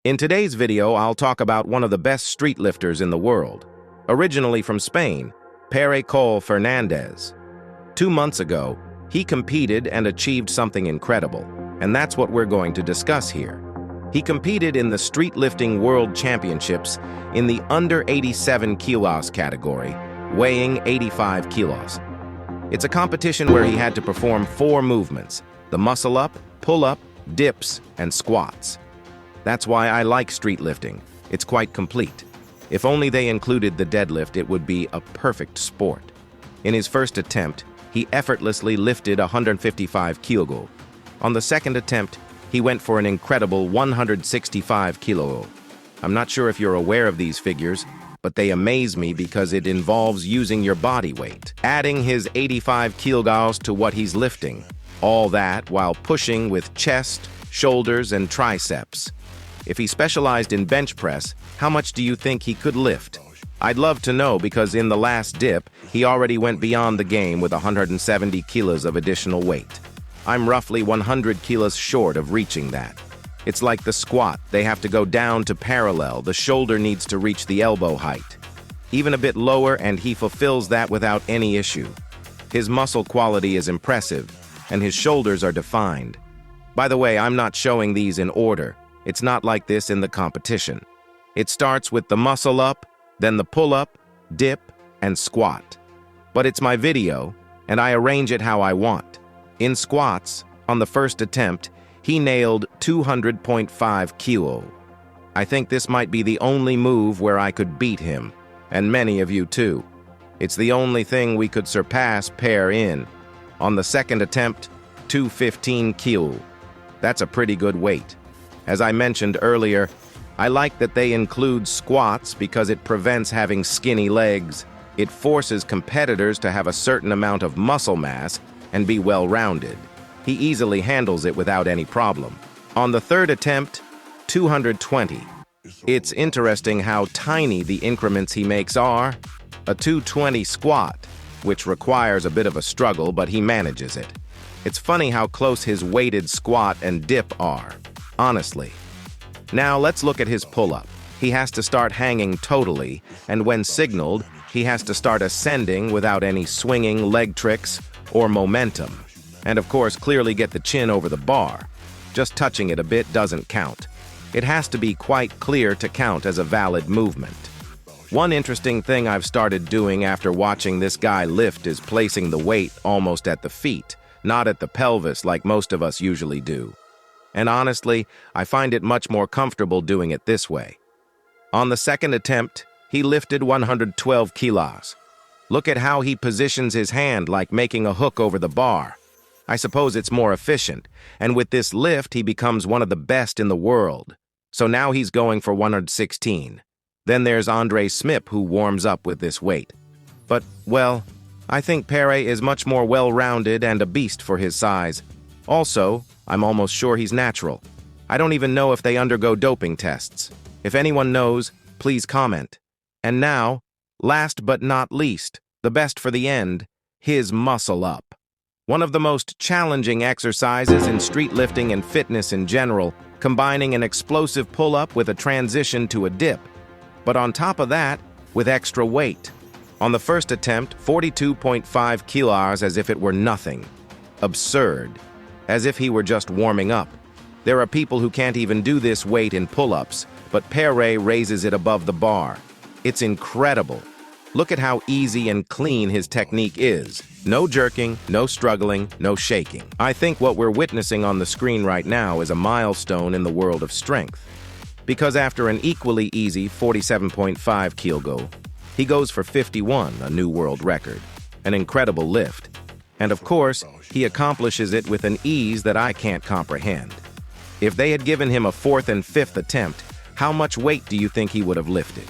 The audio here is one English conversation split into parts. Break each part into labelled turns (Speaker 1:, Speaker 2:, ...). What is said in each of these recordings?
Speaker 1: In today's video, I'll talk about one of the best street lifters in the world. Originally from Spain, Pere Coll Fernández. 2 months ago, he competed and achieved something incredible, and that's what we're going to discuss here. He competed in the Street Lifting World Championships in the under 87 kilos category, weighing 85 kilos. It's a competition where he had to perform 4 movements: the muscle-up, pull-up, dips, and squats. That's why I like street lifting. It's quite complete. If only they included the deadlift, it would be a perfect sport. In his first attempt, he effortlessly lifted 155 kg. On the second attempt, he went for an incredible 165 kg. I'm not sure if you're aware of these figures, but they amaze me because it involves using your body weight, adding his 85 kilograms to what he's lifting. All that while pushing with chest, shoulders, and triceps. If he specialized in bench press, how much do you think he could lift? I'd love to know, because in the last dip, he already went beyond the game with 170 kilos of additional weight. I'm roughly 100 kilos short of reaching that. It's like the squat. They have to go down to parallel. The shoulder needs to reach the elbow height. Even a bit lower, and he fulfills that without any issue. His muscle quality is impressive, and his shoulders are defined. By the way, I'm not showing these in order. It's not like this in the competition. It starts with the muscle up, then the pull up, dip, and squat. But it's my video, and I arrange it how I want. In squats, on the first attempt, he nailed 200.5 kilo. I think this might be the only move where I could beat him, and many of you too. It's the only thing we could surpass Pere in. On the second attempt, 215 kilo. That's a pretty good weight. As I mentioned earlier, I like that they include squats because it prevents having skinny legs. It forces competitors to have a certain amount of muscle mass and be well-rounded. He easily handles it without any problem. On the third attempt, 220. It's interesting how tiny the increments he makes are. A 220 squat, which requires a bit of a struggle, but he manages it. It's funny how close his weighted squat and dip are. Honestly. Now let's look at his pull-up. He has to start hanging totally, and when signaled, he has to start ascending without any swinging leg tricks or momentum. And of course, clearly get the chin over the bar. Just touching it a bit doesn't count. It has to be quite clear to count as a valid movement. One interesting thing I've started doing after watching this guy lift is placing the weight almost at the feet, not at the pelvis like most of us usually do. And honestly, I find it much more comfortable doing it this way. On the second attempt, he lifted 112 kilos. Look at how he positions his hand like making a hook over the bar. I suppose it's more efficient, and with this lift, he becomes one of the best in the world. So now he's going for 116. Then there's Andre Smip, who warms up with this weight. But, well, I think Pere is much more well-rounded and a beast for his size. Also, I'm almost sure he's natural. I don't even know if they undergo doping tests. If anyone knows, please comment. And now, last but not least, the best for the end, his muscle up. One of the most challenging exercises in street lifting and fitness in general, combining an explosive pull-up with a transition to a dip. But on top of that, with extra weight. On the first attempt, 42.5 kilos as if it were nothing. Absurd. As if he were just warming up. There are people who can't even do this weight in pull-ups, but Pere raises it above the bar. It's incredible. Look at how easy and clean his technique is. No jerking, no struggling, no shaking. I think what we're witnessing on the screen right now is a milestone in the world of strength. Because after an equally easy 47.5 kg, he goes for 51, a new world record. An incredible lift. And of course, he accomplishes it with an ease that I can't comprehend. If they had given him a 4th and 5th attempt, how much weight do you think he would have lifted?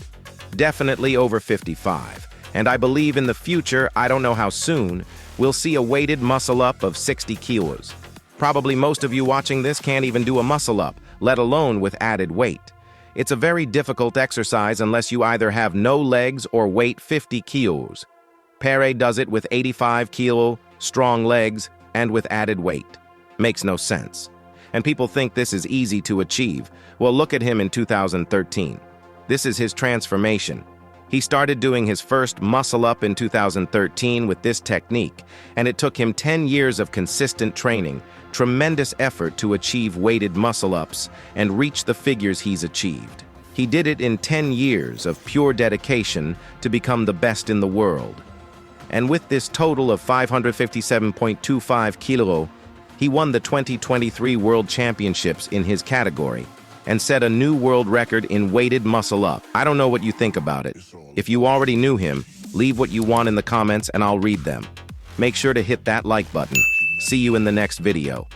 Speaker 1: Definitely over 55. And I believe in the future, I don't know how soon, we'll see a weighted muscle-up of 60 kilos. Probably most of you watching this can't even do a muscle-up, let alone with added weight. It's a very difficult exercise unless you either have no legs or weight 50 kilos. Pere does it with 85 kilo, strong legs, and with added weight. Makes no sense. And people think this is easy to achieve. Well, look at him in 2013. This is his transformation. He started doing his first muscle-up in 2013 with this technique, and it took him 10 years of consistent training, tremendous effort to achieve weighted muscle-ups and reach the figures he's achieved. He did it in 10 years of pure dedication to become the best in the world. And with this total of 557.25 kilo, he won the 2023 World Championships in his category and set a new world record in weighted muscle-up. I don't know what you think about it. If you already knew him, leave what you want in the comments and I'll read them. Make sure to hit that like button. See you in the next video.